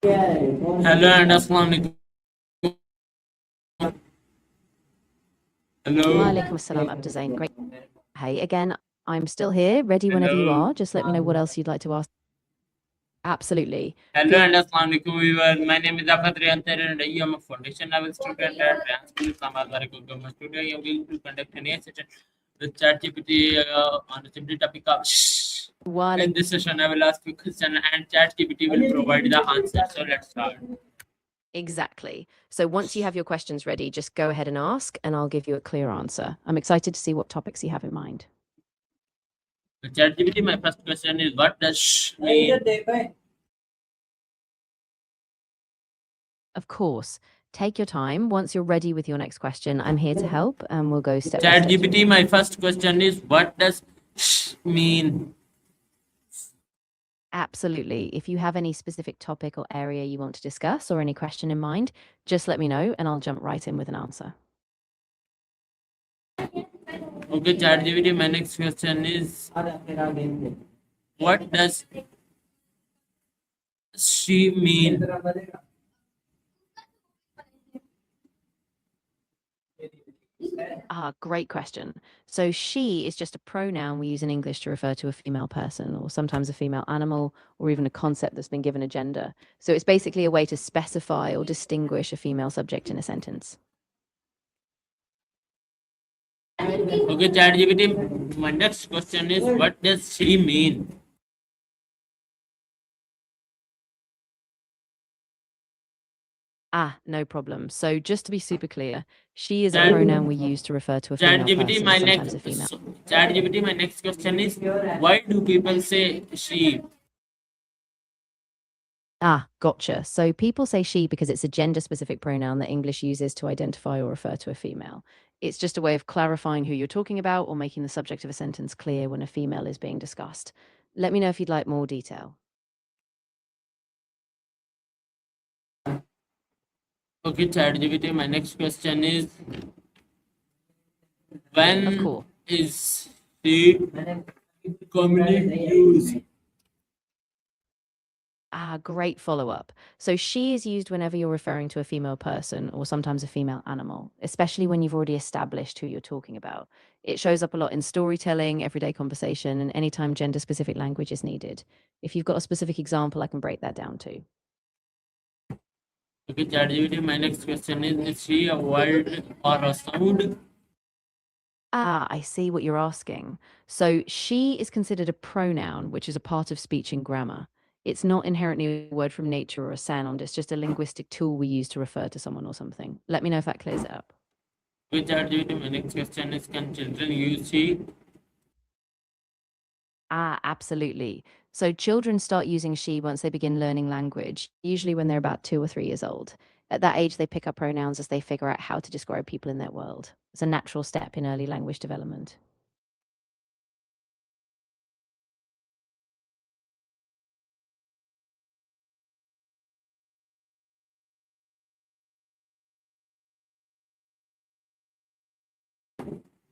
Hello and Assalamu Wa Hello. alaikum assalam, Abduzain. Great. Hey, again, I'm still here, ready whenever you Hello. are. Just let me know what else you'd like to ask. Absolutely. Hello and Assalamu alaikum everyone. My name is Afat Riyantar and I am a foundation level student at Trans School Samadhara Government Studio. I am going to conduct an AI session with ChatGPT on a simple topic of shh. Wa In this session, I will ask you a question and ChatGPT will provide the answer. So let's start. Exactly. So once you have your questions ready, just go ahead and ask, and I'll give you a clear answer. I'm excited to see what topics you have in mind. So ChatGPT, my first question is what does shh mean? Of course, take your time. Once you're ready with your next question, I'm here to help, and we'll go step by step. ChatGPT, my first question is what does shh mean? Absolutely. If you have any specific topic or area you want to discuss or any question in mind, just let me know, and I'll jump right in with an answer. Okay, ChatGPT, my next question is what does she mean? Great question. So she is just a pronoun we use in English to refer to a female person or sometimes a female animal or even a concept that's been given a gender. So it's basically a way to specify or distinguish a female subject in a sentence. Okay, ChatGPT, my next question is what does she mean? No problem. So just to be super clear, she is a Chat, pronoun we use to refer to a female ChatGPT, person or sometimes a female. ChatGPT, my next question is why do people say she? Gotcha. So people say she because it's a gender specific pronoun that English uses to identify or refer to a female. It's just a way of clarifying who you're talking about or making the subject of a sentence clear when a female is being discussed. Let me know if you'd like more detail. Okay, ChatGPT, my next question is Of when course. is she commonly used? Great follow up. So she is used whenever you're referring to a female person or sometimes a female animal, especially when you've already established who you're talking about. It shows up a lot in storytelling, everyday conversation, and anytime gender specific language is needed. If you've got a specific example, I can break that down too. Okay, ChatGPT, my next question is she a word or a sound? I see what you're asking. So she is considered a pronoun, which is a part of speech and grammar. It's not inherently a word from nature or a sound. It's just a linguistic tool we use to refer to someone or something. Let me know if that clears it up. Okay, ChatGPT, my next question is can children use she? Absolutely. So children start using she once they begin learning language, usually when they're about 2 or 3 years old. At that age, they pick up pronouns as they figure out how to describe people in their world. It's a natural step in early language development.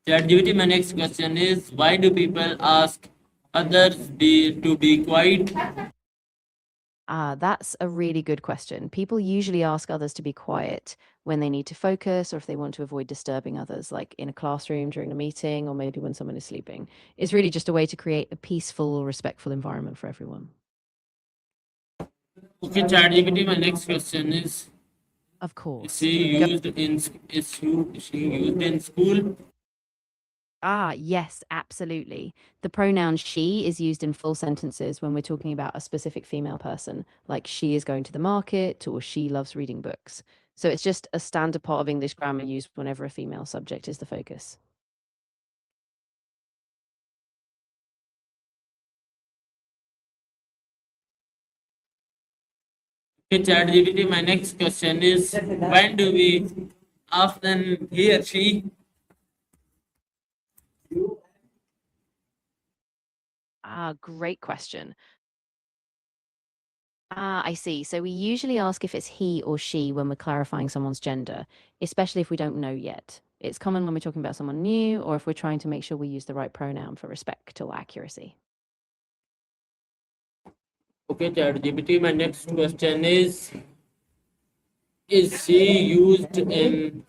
ChatGPT, my next question is why do people ask others to be quiet? That's a really good question. People usually ask others to be quiet when they need to focus or if they want to avoid disturbing others, like in a classroom during a meeting or maybe when someone is sleeping. It's really just a way to create a peaceful, respectful environment for everyone. Okay, ChatGPT, my next question Of is course. she used in is she used in school? Yes, absolutely. The pronoun she is used in full sentences when we're talking about a specific female person, like she is going to the market or she loves reading books. So it's just a standard part of English grammar used whenever a female subject is the focus. Okay, ChatGPT, my next question is when do we often hear she? Great question. I see. So we usually ask if it's he or she when we're clarifying someone's gender, especially if we don't know yet. It's common when we're talking about someone new or if we're trying to make sure we use the right pronoun for respect or accuracy. Okay, ChatGPT. My next question is she used in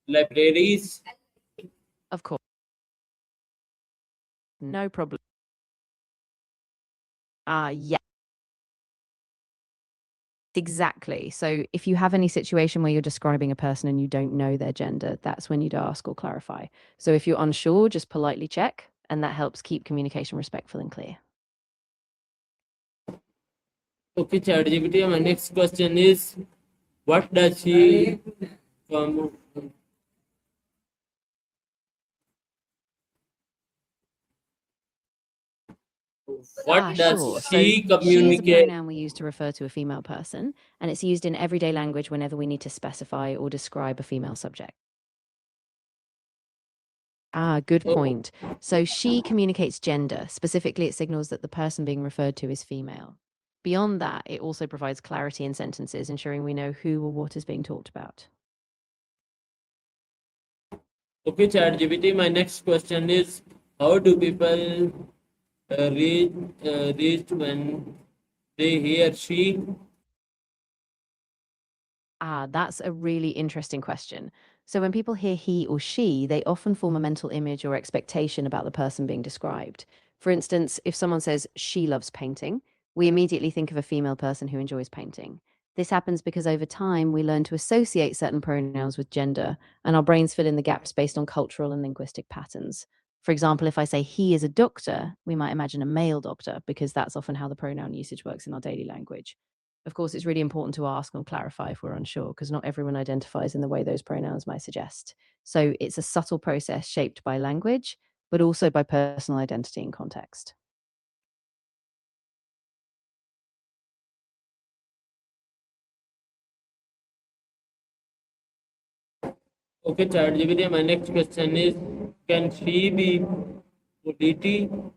libraries? Of course, no problem. Yeah, exactly. So if you have any situation where you're describing a person and you don't know their gender, that's when you'd ask or clarify. So if you're unsure, just politely check, and that helps keep communication respectful and clear. Okay, ChatGPT. My next question is what does she um, what does Sure. So she she is a communicate? pronoun we use to refer to a female person, and it's used in everyday language whenever we need to specify or describe a female subject. Good Oh, point. So she communicates gender. Specifically, it signals that the person being referred to is female. Beyond that, it also provides clarity in sentences, ensuring we know who or what is being talked about. okay, ChatGPT. My next question is how do people reach when they hear she? That's a really interesting question. So when people hear he or she, they often form a mental image or expectation about the person being described. For instance, if someone says she loves painting, we immediately think of a female person who enjoys painting. This happens because over time we learn to associate certain pronouns with gender, and our brains fill in the gaps based on cultural and linguistic patterns. For example, if I say he is a doctor, we might imagine a male doctor because that's often how the pronoun usage works in our daily language. Of course, it's really important to ask and clarify if we're unsure, because not everyone identifies in the way those pronouns might suggest. So it's a subtle process shaped by language, but also by personal identity and context. Okay, ChatGPT. My next question is can she be ODT?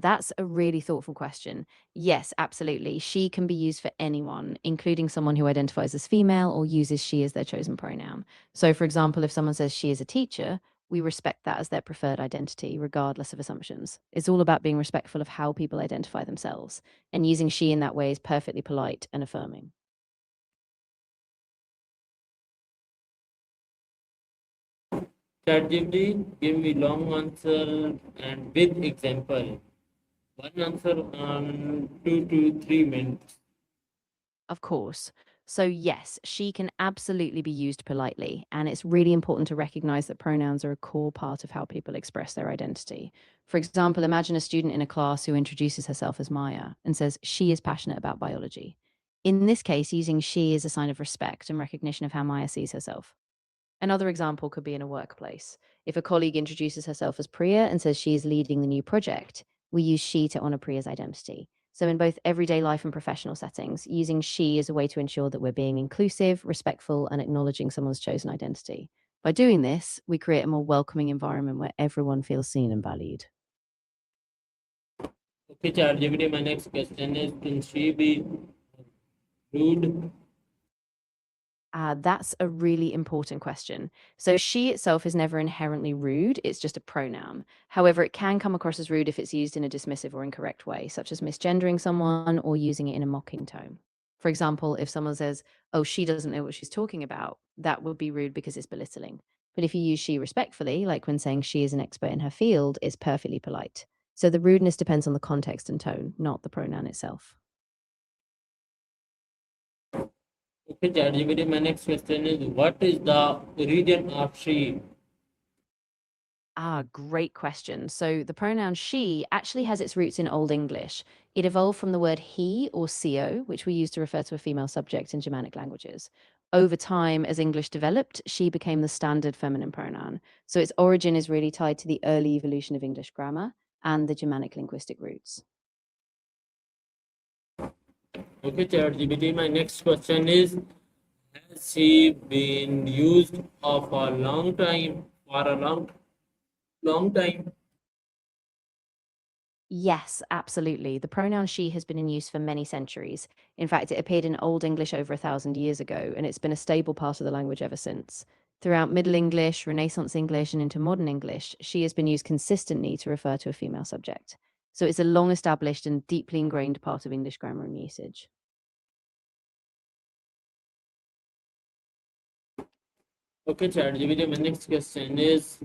That's a really thoughtful question. Yes, absolutely. She can be used for anyone, including someone who identifies as female or uses she as their chosen pronoun. So, for example, if someone says she is a teacher, we respect that as their preferred identity, regardless of assumptions. It's all about being respectful of how people identify themselves, and using she in that way is perfectly polite and affirming. ChatGPT give me long answer and with example. One answer on 2 to 3 minutes. Of course. So, yes, she can absolutely be used politely. And it's really important to recognize that pronouns are a core part of how people express their identity. For example, imagine a student in a class who introduces herself as Maya and says she is passionate about biology. In this case, using she is a sign of respect and recognition of how Maya sees herself. Another example could be in a workplace. If a colleague introduces herself as Priya and says she is leading the new project, we use she to honor Priya's identity. So, in both everyday life and professional settings, using she is a way to ensure that we're being inclusive, respectful, and acknowledging someone's chosen identity. By doing this, we create a more welcoming environment where everyone feels seen and valued. Okay, ChatGPT. My next question is can she be rude? That's a really important question. So, she itself is never inherently rude, it's just a pronoun. However, it can come across as rude if it's used in a dismissive or incorrect way, such as misgendering someone or using it in a mocking tone. For example, if someone says, oh, she doesn't know what she's talking about, that would be rude because it's belittling. But if you use she respectfully, like when saying she is an expert in her field, it's perfectly polite. So, the rudeness depends on the context and tone, not the pronoun itself. Okay, ChatGPT. My next question is what is the origin of she? Great question. So the pronoun she actually has its roots in Old English. It evolved from the word he or co, which we use to refer to a female subject in Germanic languages. Over time, as English developed, she became the standard feminine pronoun. So its origin is really tied to the early evolution of English grammar and the Germanic linguistic roots. Okay, ChatGPT. My next question is has she been used of a long time for a long time? Yes, absolutely. The pronoun she has been in use for many centuries. In fact, it appeared in Old English over 1,000 years ago, and it's been a stable part of the language ever since. Throughout Middle English, Renaissance English, and into modern English, she has been used consistently to refer to a female subject. So it's a long established and deeply ingrained part of English grammar and usage. Okay, ChatGPT. My next question is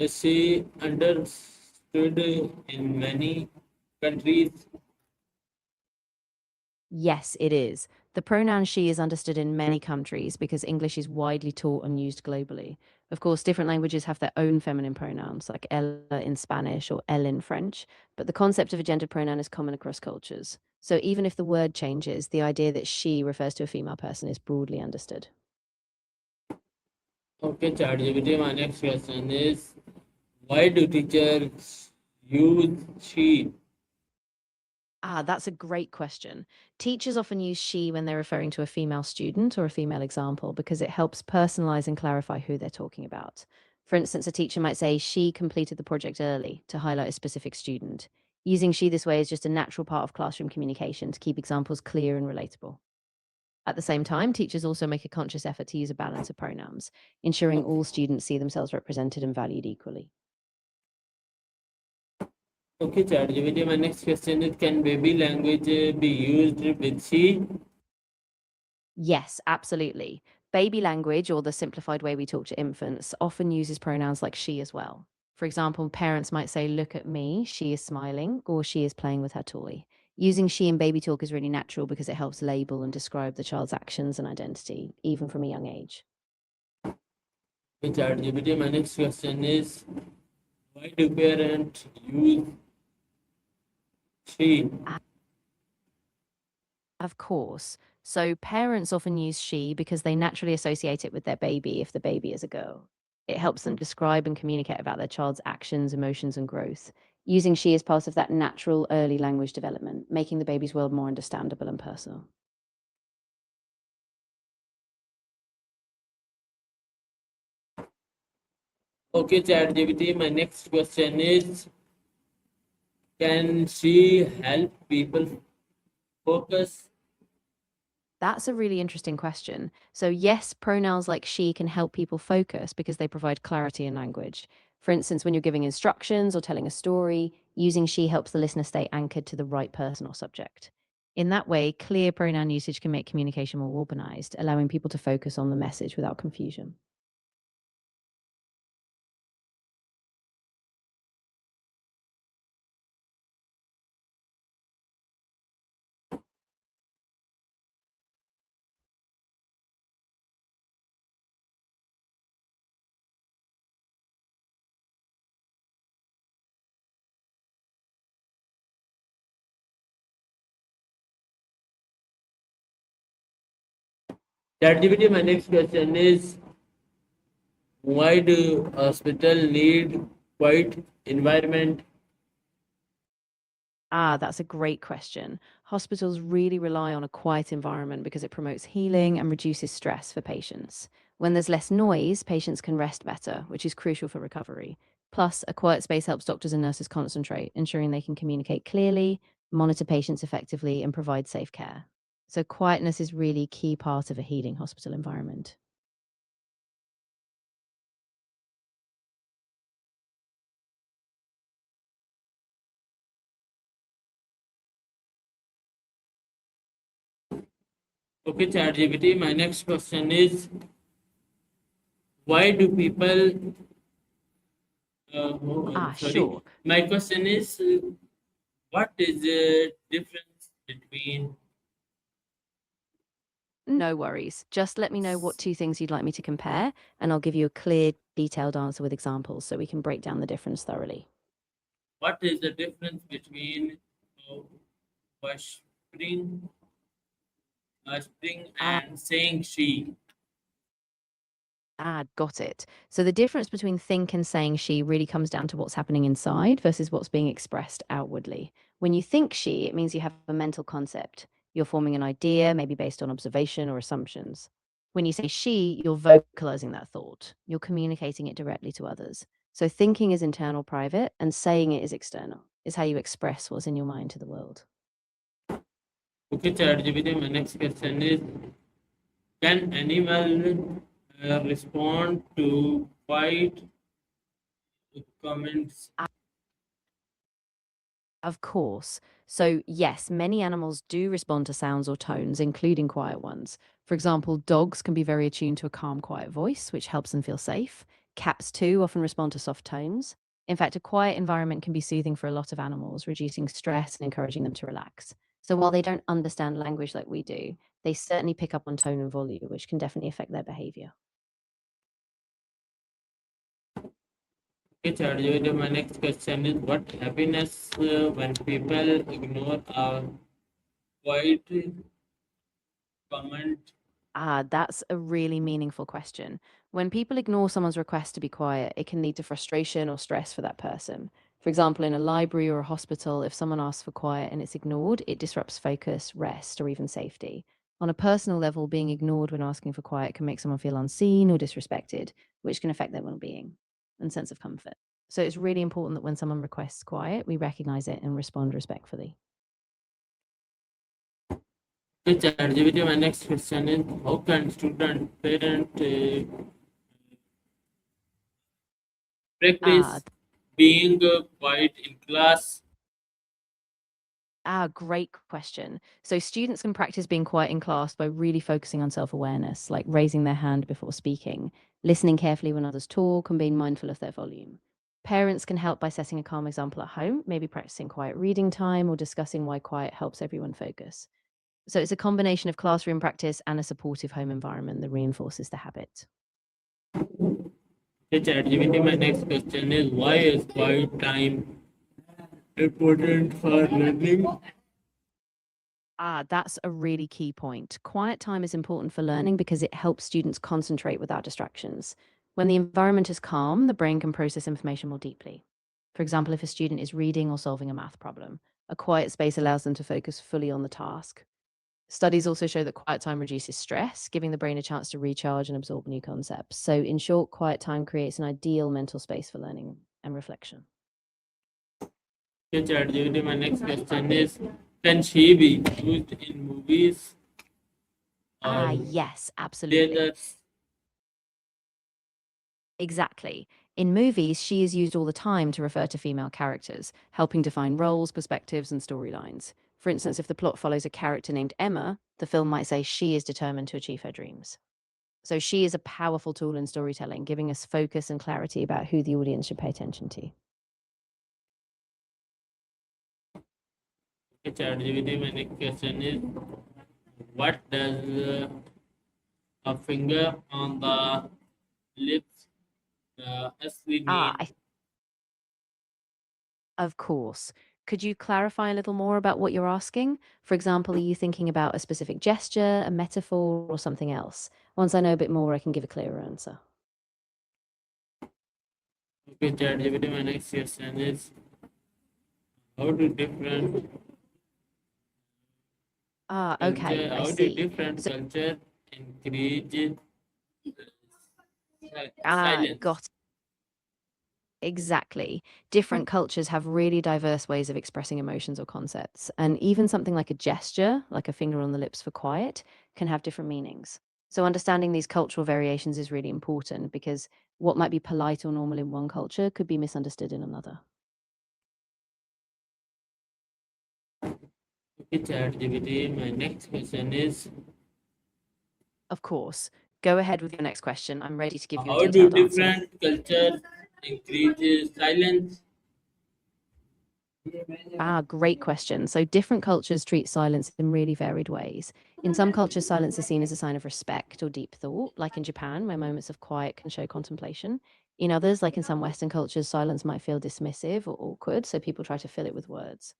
she understood in many countries? Yes, it is. The pronoun she is understood in many countries because English is widely taught and used globally. Of course, different languages have their own feminine pronouns, like ella in Spanish or elle in French, but the concept of a gendered pronoun is common across cultures. So even if the word changes, the idea that she refers to a female person is broadly understood. Okay, ChatGPT. My next question is why do teachers use she? That's a great question. Teachers often use she when they're referring to a female student or a female example because it helps personalize and clarify who they're talking about. For instance, a teacher might say she completed the project early to highlight a specific student. Using she this way is just a natural part of classroom communication to keep examples clear and relatable. At the same time, teachers also make a conscious effort to use a balance of pronouns, ensuring all students see themselves represented and valued equally. Okay, ChatGPT. My next question is can baby language be used with she? Yes, absolutely. Baby language, or the simplified way we talk to infants, often uses pronouns like she as well. For example, parents might say, "Look at me, she is smiling," or "She is playing with her toy." Using she in baby talk is really natural because it helps label and describe the child's actions and identity, even from a young age. Okay, ChatGPT. My next question is why do parents use she? Of course. So parents often use she because they naturally associate it with their baby if the baby is a girl. It helps them describe and communicate about their child's actions, emotions, and growth. Using she is part of that natural early language development, making the baby's world more understandable and personal. Okay, ChatGPT. My next question is can she help people focus? That's a really interesting question. So, yes, pronouns like she can help people focus because they provide clarity in language. For instance, when you're giving instructions or telling a story, using she helps the listener stay anchored to the right person or subject. In that way, clear pronoun usage can make communication more organized, allowing people to focus on the message without confusion. ChatGPT. My next question is why do hospital need quiet environment? That's a great question. Hospitals really rely on a quiet environment because it promotes healing and reduces stress for patients. When there's less noise, patients can rest better, which is crucial for recovery. Plus, a quiet space helps doctors and nurses concentrate, ensuring they can communicate clearly, monitor patients effectively, and provide safe care. So, quietness is really a key part of a healing hospital environment. Okay, ChatGPT. My next question is why do people? Sorry. Sure. My question is what is the difference between? No worries. Just let me know what two things you'd like me to compare, and I'll give you a clear, detailed answer with examples so we can break down the difference thoroughly. What is the difference between uh, whispering, whispering Ah, and saying she? got it. So the difference between think and saying she really comes down to what's happening inside versus what's being expressed outwardly. When you think she, it means you have a mental concept. You're forming an idea, maybe based on observation or assumptions. When you say she, you're vocalizing that thought. You're communicating it directly to others. So thinking is internal, private, and saying it is external, is how you express what's in your mind to the world. Okay, ChatGPT. My next question is can animal respond to quiet comments? Of course. So, yes, many animals do respond to sounds or tones, including quiet ones. For example, dogs can be very attuned to a calm, quiet voice, which helps them feel safe. Cats, too, often respond to soft tones. In fact, a quiet environment can be soothing for a lot of animals, reducing stress and encouraging them to relax. So, while they don't understand language like we do, they certainly pick up on tone and volume, which can definitely affect their behavior. Okay, ChatGPT, my next question is what happiness when people ignore a quiet comment? That's a really meaningful question. When people ignore someone's request to be quiet, it can lead to frustration or stress for that person. For example, in a library or a hospital, if someone asks for quiet and it's ignored, it disrupts focus, rest, or even safety. On a personal level, being ignored when asking for quiet can make someone feel unseen or disrespected, which can affect their well being and sense of comfort. So it's really important that when someone requests quiet, we recognize it and respond respectfully. Okay, ChatGPT, my next question is how can student, parent Ah, practice being quiet in class? Great question. So students can practice being quiet in class by really focusing on self-awareness, like raising their hand before speaking, listening carefully when others talk, and being mindful of their volume. Parents can help by setting a calm example at home, maybe practicing quiet reading time or discussing why quiet helps everyone focus. So it's a combination of classroom practice and a supportive home environment that reinforces the habit. Okay, ChatGPT, my next question is why is quiet time important for learning? That's a really key point. Quiet time is important for learning because it helps students concentrate without distractions. When the environment is calm, the brain can process information more deeply. For example, if a student is reading or solving a math problem, a quiet space allows them to focus fully on the task. Studies also show that quiet time reduces stress, giving the brain a chance to recharge and absorb new concepts. So, in short, quiet time creates an ideal mental space for learning and reflection. Okay, ChatGPT, my next question is can she be used in movies or Yes, absolutely. theaters? Exactly. In movies, she is used all the time to refer to female characters, helping define roles, perspectives, and storylines. For instance, if the plot follows a character named Emma, the film might say she is determined to achieve her dreams. So she is a powerful tool in storytelling, giving us focus and clarity about who the audience should pay attention to. Okay, ChatGPT, my next question is what does a finger on the lips actually Ah, mean? of course. Could you clarify a little more about what you're asking? For example, are you thinking about a specific gesture, a metaphor, or something else? Once I know a bit more, I can give a clearer answer. Okay, ChatGPT, my next question is how do different Okay, I how do see. different So, culture encourage silence? got exactly. Different cultures have really diverse ways of expressing emotions or concepts. And even something like a gesture, like a finger on the lips for quiet, can have different meanings. So, understanding these cultural variations is really important because what might be polite or normal in one culture could be misunderstood in another. Okay, ChatGPT, my next question is Of course. Go ahead with your next question. I'm ready to give you a how do detailed answer. different cultures encourage silence? Great question. So, different cultures treat silence in really varied ways. In some cultures, silence is seen as a sign of respect or deep thought, like in Japan, where moments of quiet can show contemplation. In others, like in some Western cultures, silence might feel dismissive or awkward, so people try to fill it with words.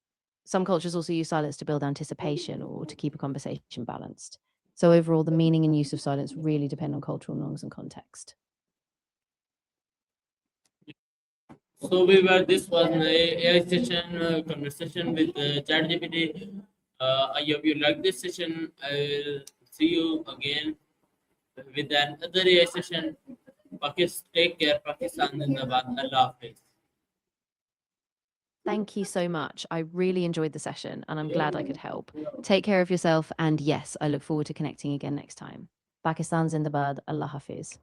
Some cultures also use silence to build anticipation or to keep a conversation balanced. So, overall, the meaning and use of silence really depend on cultural norms and context. So we were. This was an AI session conversation with ChatGPT. I hope you like this session. I will see you again with another AI session. Pakistan, take care. Pakistan Zindabad. Allah Hafiz. Thank you so much. I really enjoyed the session and I'm glad I could help. Take care of yourself. And yes, I look forward to connecting again next time. Pakistan Zindabad. Allah Hafiz.